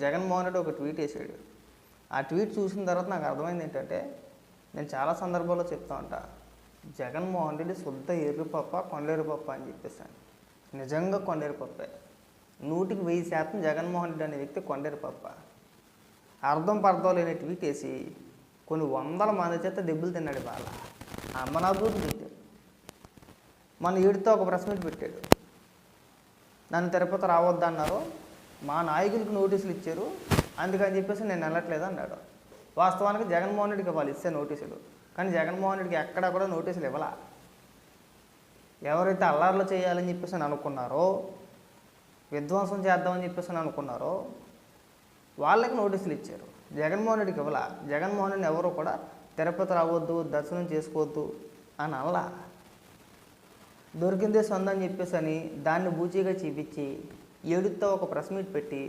జగన్మోహన్ రెడ్డి ఒక ట్వీట్ వేసాడు. ఆ ట్వీట్ చూసిన తర్వాత నాకు అర్థమైంది ఏంటంటే, నేను చాలా సందర్భాల్లో చెప్తా ఉంటా, జగన్మోహన్ రెడ్డి శుద్ధ ఎర్రిపప్ప, కొండేరు పప్ప అని చెప్పేసాను. నిజంగా కొండేరు పప్పే. 100% జగన్మోహన్ రెడ్డి అనే వ్యక్తి కొండేరు పప్ప. అర్థం పర్థం లేని ట్వీట్ వేసి కొన్ని వందల మంది చేత దెబ్బలు తిన్నాడు. వాళ్ళ అమ్మనాభూతి తిట్టాడు. మన ఈడితో ఒక ప్రెస్ మీట్ పెట్టాడు. నన్ను తిరుపతి రావద్దన్నారు, మా నాయకులకు నోటీసులు ఇచ్చారు, అందుకని చెప్పేసి నేను వెళ్ళట్లేదు అన్నాడు. వాస్తవానికి జగన్మోహన్ రెడ్డికి వాళ్ళు ఇస్తే నోటీసులు, కానీ జగన్మోహన్ రెడ్డికి ఎక్కడా కూడా నోటీసులు ఇవ్వాల. ఎవరైతే అల్లార్లు చేయాలని చెప్పేసి అనుకున్నారో, విధ్వంసం చేద్దామని చెప్పేసి అనుకున్నారో వాళ్ళకి నోటీసులు ఇచ్చారు. జగన్మోహన్ రెడ్డికి ఇవ్వాల. జగన్మోహన్ రెడ్డిని ఎవరు కూడా తిరుపతి రావద్దు, దర్శనం చేసుకోవద్దు అని అనలా. దొరికిందే సొందని చెప్పేసి అని దాన్ని బూచీగా చూపించి ఏడుతో ఒక ప్రెస్ మీట్ పెట్టి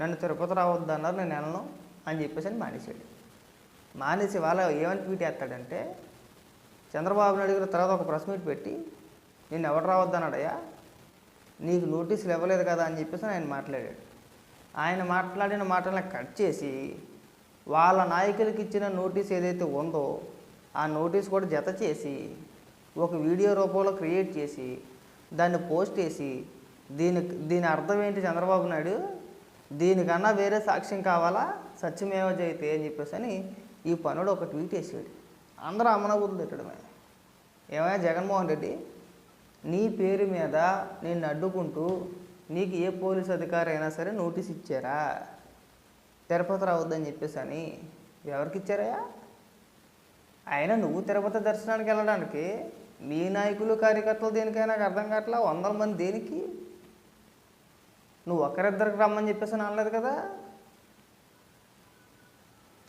నన్ను తిరుపతి రావద్దు అన్నారు, నేను వెళ్ళను అని చెప్పేసి అని మానేశాడు. మానేసి వాళ్ళ ఏమని ట్వీట్ చేస్తాడంటే, చంద్రబాబు నాయుడు గారి తర్వాత ఒక ప్రెస్ మీట్ పెట్టి నేను ఎవరు రావద్దన్నాడయ్యా, నీకు నోటీసులు ఇవ్వలేదు కదా అని చెప్పేసి ఆయన మాట్లాడాడు. ఆయన మాట్లాడిన మాటలను కట్ చేసి వాళ్ళ నాయకులకి ఇచ్చిన నోటీస్ ఏదైతే ఉందో ఆ నోటీస్ కూడా జత చేసి ఒక వీడియో రూపంలో క్రియేట్ చేసి దాన్ని పోస్ట్ చేసి దీని అర్థం ఏంటి చంద్రబాబు నాయుడు, దీనికన్నా వేరే సాక్ష్యం కావాలా, సత్యమేవ జయతే అని చెప్పేసి అని ఈ పనుడు ఒక ట్వీట్ వేసాడు. అందరూ అమ్మనబుద్ధులు తిట్టడమే. ఏమైనా జగన్మోహన్ రెడ్డి, నీ పేరు మీద నిన్ను అడ్డుకుంటూ నీకు ఏ పోలీస్ అధికారి అయినా సరే నోటీస్ ఇచ్చారా తిరుపతి రావద్దని చెప్పేసి అని? ఎవరికి ఇచ్చారయ్యా? అయినా నువ్వు తిరుపతి దర్శనానికి వెళ్ళడానికి నీ నాయకులు కార్యకర్తలు దేనికైనా నాకు అర్థం కావట్లా, 100 మంది దేనికి? నువ్వు ఒకరిద్దరికి రమ్మని చెప్పేసి అనలేదు కదా.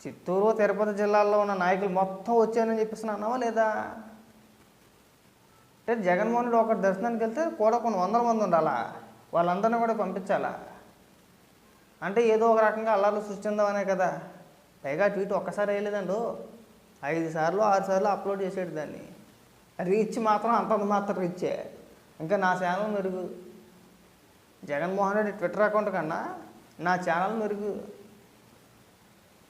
చిత్తూరు తిరుపతి జిల్లాల్లో ఉన్న నాయకులు మొత్తం వచ్చానని చెప్పేసి అన్నావా లేదా? అంటే జగన్మోహన్ రెడ్డి ఒకటి దర్శనానికి వెళ్తే కూడా కొన్ని 100 మంది ఉండాలా, వాళ్ళందరినీ కూడా పంపించాలా? అంటే ఏదో ఒక రకంగా అల్లార్లు సృష్టిందామనే కదా. పైగా ట్వీట్ ఒక్కసారి వేయలేదండు, 5 సార్లు 6 సార్లు అప్లోడ్ చేసాడు. దాన్ని రీచ్ మాత్రం అంతంత మాత్రం రీచే. ఇంకా నా ఛానల్ మెరుగు. జగన్మోహన్ రెడ్డి ట్విట్టర్ అకౌంట్ కన్నా నా ఛానల్ మెరుగు.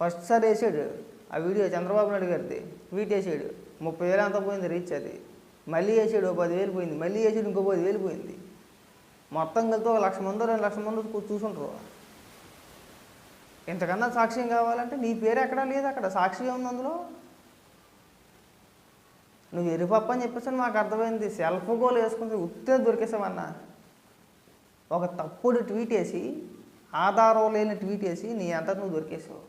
ఫస్ట్ సారి వేసాడు ఆ వీడియో చంద్రబాబు నాయుడు గారిది, ట్వీట్ వేసాడు, 30,000 అంతా పోయింది రీచ్. అది మళ్ళీ వేసాడు, 10,000 పోయింది. మళ్ళీ వేసాడు, ఇంకో 10,000 పోయింది. మొత్తం కలిసి 1,00,000 మందో 2,00,000 మంది చూసుంటారు. ఇంతకన్నా సాక్ష్యం కావాలంటే నీ పేరు ఎక్కడా లేదు, అక్కడ సాక్షిగా ఉంది. అందులో నువ్వు ఎరిపప్ప అని చెప్పేసి మాకు అర్థమైంది. సెల్ఫ్ గోల్ వేసుకుంటే ఉత్తే దొరికేసావన్నా. ఒక తప్పుడు ట్వీట్ వేసి, ఆధారం లేని ట్వీట్ వేసి నీ అంతా నువ్వు దొరికేసావు.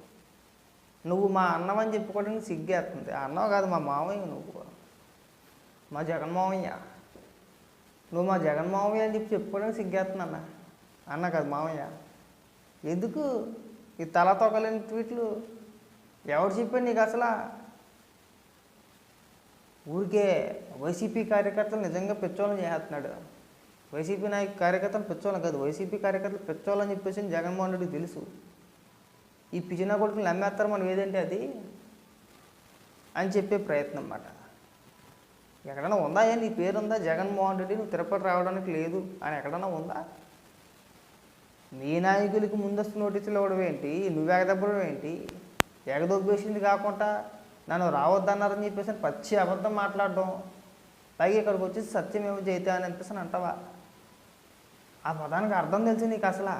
నువ్వు మా అన్నమని చెప్పుకోవడానికి సిగ్గేస్తుంది. అన్నవ కాదు, మా మామయ్య. నువ్వు మా జగన్మామయ్య. నువ్వు మా జగన్మామయ్య అని చెప్పుకోవడానికి సిగ్గేస్తుంది అన్న. అన్న కాదు, మామయ్య. ఎందుకు ఈ తలతోకలేని ట్వీట్లు? ఎవరు చెప్పాడు నీకు అసలు? ఊరికే వైసీపీ కార్యకర్తలు నిజంగా పెచ్చోళ్ళని చేస్తున్నాడు. వైసీపీ కార్యకర్తలు పెచ్చోళ్ళని కాదు, వైసీపీ కార్యకర్తలు పెచ్చోళ్ళని చెప్పేసి జగన్మోహన్ రెడ్డికి తెలుసు. ఈ పిచ్చినా కొడుకులు నమ్మేస్తారు మనం ఏదంటే అది అని చెప్పే ప్రయత్నం అన్నమాట. ఎక్కడైనా ఉందా? నీ పేరుందా జగన్మోహన్ రెడ్డి, నువ్వు తిరుపతి రావడానికి లేదు అని ఎక్కడైనా ఉందా? మీ నాయకులకి ముందస్తు నోటీసులు ఇవ్వడం ఏంటి, నువ్వు ఎగదబ్బడం ఏంటి? ఎగదొబ్బేసింది కాకుండా నన్ను రావద్దన్నారని చెప్పేసి పచ్చి అబద్ధం మాట్లాడడం, పైగా ఇక్కడికి వచ్చేసి సత్యమేవ జయతే అని అనిపిస్తాను అంటావా? ఆ పదానికి అర్థం తెలిసి నీకు అసలు?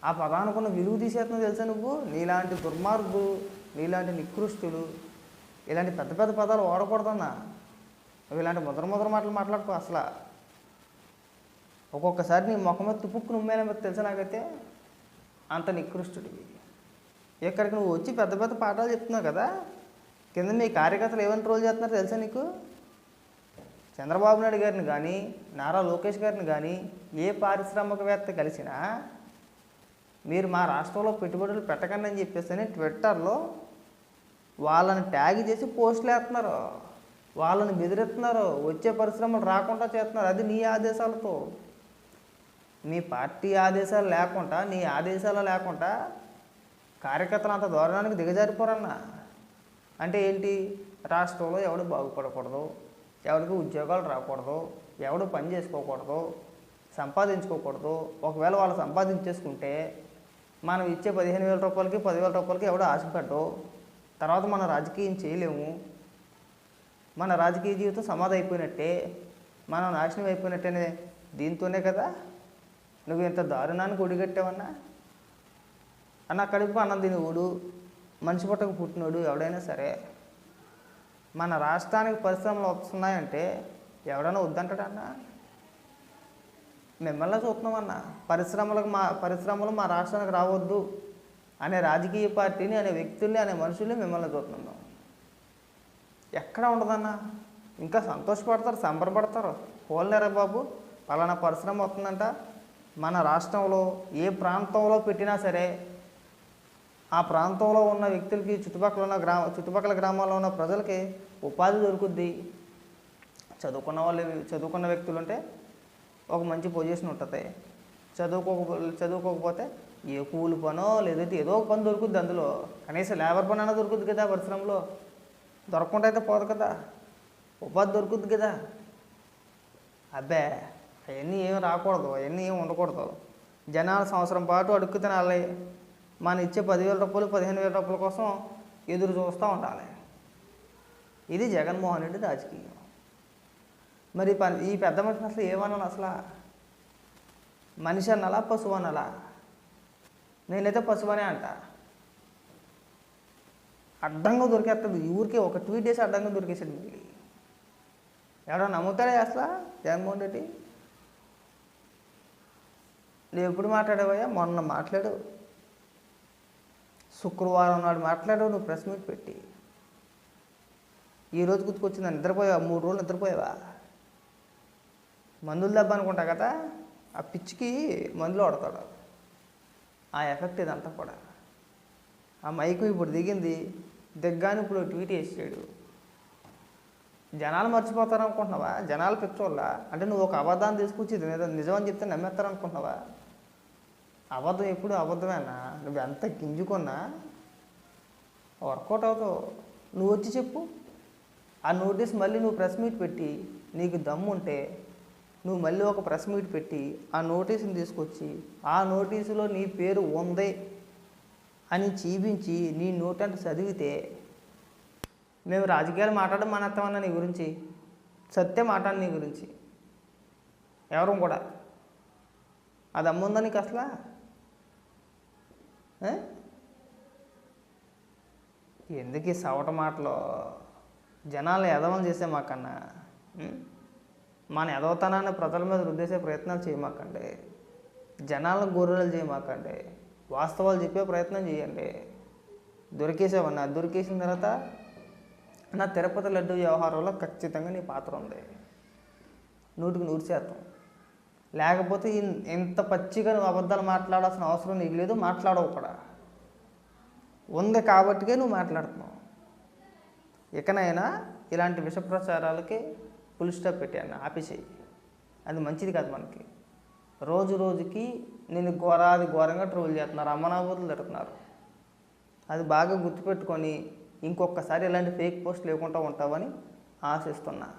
ఆ పదానికి ఉన్న విలువ తీసేస్తున్నావు తెలుసా నువ్వు? నీలాంటి దుర్మార్గులు, నీలాంటి నికృష్టులు ఇలాంటి పెద్ద పెద్ద పదాలు వాడకూడదన్నా. నువ్వు ఇలాంటి ముద్ర మాటలు మాట్లాడుకో. అసలు ఒక్కొక్కసారి నీ ముఖం మీద తుపుక్కు నుమ్మేనా మీద తెలుసా నాకైతే. అంత నికృష్టుడివి. ఇక్కడికి నువ్వు వచ్చి పెద్ద పెద్ద పాఠాలు చెప్తున్నావు కదా, కింద మీ కార్యకర్తలు ఏమని ట్రోల్ చేస్తున్నారో తెలుసా నీకు? చంద్రబాబు నాయుడు గారిని కానీ, నారా లోకేష్ గారిని కానీ, ఏ పారిశ్రామికవేత్త కలిసినా మీరు మా రాష్ట్రంలో పెట్టుబడులు పెట్టకండి అని చెప్పేసి ట్విట్టర్లో వాళ్ళని ట్యాగ్ చేసి పోస్టులు వేస్తున్నారు, వాళ్ళని బెదిరిస్తున్నారు, వచ్చే పరిశ్రమలు రాకుండా చేస్తున్నారు. అది నీ ఆదేశాలతో. మీ పార్టీ ఆదేశాలు లేకుండా, నీ ఆదేశాలు లేకుండా కార్యకర్తలు అంత దూరానికి దిగజారిపోరన్నా. అంటే ఏంటి? రాష్ట్రంలో ఎవడు బాగుపడకూడదు, ఎవరికి ఉద్యోగాలు రాకూడదు, ఎవడు పని చేసుకోకూడదు, సంపాదించుకోకూడదు. ఒకవేళ వాళ్ళు సంపాదించేసుకుంటే మనం ఇచ్చే 15,000 రూపాయలకి 10,000 రూపాయలకి ఎవడో ఆశపడ్డు. తర్వాత మన రాజకీయం చేయలేము. మన రాజకీయ జీవితం సమాధి అయిపోయినట్టే, మనం నాశనం అయిపోయినట్టేనే. దీంతోనే కదా నువ్వు ఇంత దారుణానికి ఒడిగట్టావన్నా. అన్న కడుపు అన్నం తినేవాడు, మనిషి పుట్టకు పుట్టినోడు ఎవడైనా సరే మన రాష్ట్రానికి పరిశ్రమలు వస్తున్నాయంటే ఎవడైనా వద్దంటాడన్నా? మిమ్మల్ని చూస్తున్నామన్నా. పరిశ్రమలు మా రాష్ట్రానికి రావద్దు అనే రాజకీయ పార్టీని, అనే వ్యక్తుల్ని, అనే మనుషుల్ని మిమ్మల్ని చూస్తున్నాం. ఎక్కడ ఉండదన్నా. ఇంకా సంతోషపడతారు, సంబరపడతారు. పోలేరా బాబు, పలానా పరిశ్రమ వస్తుందంట, మన రాష్ట్రంలో ఏ ప్రాంతంలో పెట్టినా సరే ఆ ప్రాంతంలో ఉన్న వ్యక్తులకి, చుట్టుపక్కల గ్రామాల్లో ఉన్న ప్రజలకి ఉపాధి దొరుకుద్ది. చదువుకున్న వ్యక్తులు ఉంటే ఒక మంచి పొజిషన్ ఉంటుంది. చదువుకోకపోతే ఏ కూలి పనో లేదంటే ఏదో ఒక పని దొరుకుద్ది. అందులో కనీసం లేబర్ పని అయినా దొరుకుద్ది కదా. పరిశ్రమలో దొరకకుండా అయితే పోదు కదా, ఉపాధి దొరుకుద్ది కదా. అబ్బే అవన్నీ ఏమి రాకూడదు, అవన్నీ ఏమి ఉండకూడదు. జనాలు సంవత్సరం పాటు అడుక్కు తినాలి. మనం ఇచ్చే 10,000 రూపాయలు 15,000 రూపాయల కోసం ఎదురు చూస్తూ ఉండాలి. ఇది జగన్మోహన్ రెడ్డి రాజకీయం. మరి ఈ పెద్ద మనిషిని అసలు ఏమన్నాను? అసలు మనిషి అనాలా, పశువు అనాలా? నేనైతే పశువనే అంట. అడ్డంగా దొరికేస్తుంది. ఊరికే ఒక ట్వీట్ చేసి అడ్డంగా దొరికేసాడు. మళ్ళీ ఎవడో నమ్ముతాడే అసలు జగన్మోహన్ రెడ్డి? నువ్వు ఎప్పుడు మాట్లాడావయ్యా? మొన్న మాట్లాడు, శుక్రవారం నాడు మాట్లాడావు నువ్వు ప్రెస్ మీట్ పెట్టి. ఈరోజు గుర్తుకొచ్చిందా? నిద్రపోయావా? 3 రోజులు నిద్రపోయావా? మందులు దెబ్బ అనుకుంటా కదా. ఆ పిచ్చికి మందులు వాడతాడు. ఆ ఎఫెక్ట్ ఇదంతా కూడా. ఆ మైకు ఇప్పుడు దిగింది, దిగ్గాని ఇప్పుడు ట్వీట్ చేసాడు. జనాలు మర్చిపోతారు అనుకుంటున్నావా? జనాలు పిచ్చోళ్ళ అంటే నువ్వు ఒక అబద్ధాన్ని తీసుకొచ్చి నిజం అని చెప్తే నమ్మేస్తారు అనుకుంటున్నావా? అబద్ధం ఎప్పుడు అబద్ధమేనా? నువ్వు ఎంత గింజుకున్నా వర్కౌట్ అవుతావు. నువ్వు వచ్చి చెప్పు. ఆ నోటీస్ మళ్ళీ నువ్వు ప్రెస్ మీట్ పెట్టి, నీకు దమ్ము ఉంటే నువ్వు మళ్ళీ ఒక ప్రెస్ మీట్ పెట్టి ఆ నోటీసుని తీసుకొచ్చి, ఆ నోటీసులో నీ పేరు ఉంది అని చూపించి నీ నోటంటే చదివితే మేము రాజకీయాలు మాట్లాడడం మానేస్తామన్నా. నీ గురించి సత్యం మాట్లాడి, నీ గురించి ఎవరు కూడా అది అమ్ముందా నీకు అసలు? ఎందుకు ఈ సవట మాటలు? జనాలు ఎదవలు చేసే మాకన్నా మన ఎదవతనాన్ని ప్రజల మీద రుద్దేసే ప్రయత్నాలు చేయమాకండి. జనాలను గొర్రెలు చేయమాకండి. వాస్తవాలు చెప్పే ప్రయత్నం చేయండి. దొరికేసావన్నా, దొరికేసిన తర్వాత నా తిరుపతి లడ్డు వ్యవహారంలో ఖచ్చితంగా నీ పాత్ర ఉంది, 100%. లేకపోతే ఇంత పచ్చిగా నువ్వు అబద్ధాలు మాట్లాడాల్సిన అవసరం నీకు లేదు, మాట్లాడవు కూడా. ఉంది కాబట్టికే నువ్వు మాట్లాడుతున్నావు. ఇకనైనా ఇలాంటి విష ప్రచారాలకి ఫుల్ స్టాప్ పెట్టాను, ఆపేసేయి. అది మంచిది కాదు మనకి. రోజు రోజుకి నేను ఘోరంగా ట్రోల్ చేస్తున్నారు, అమ్మనాబోతులు తిడుతున్నారు. అది బాగా గుర్తుపెట్టుకొని ఇంకొకసారి ఇలాంటి ఫేక్ పోస్ట్ లేకుండా ఉంటావని ఆశిస్తున్నా.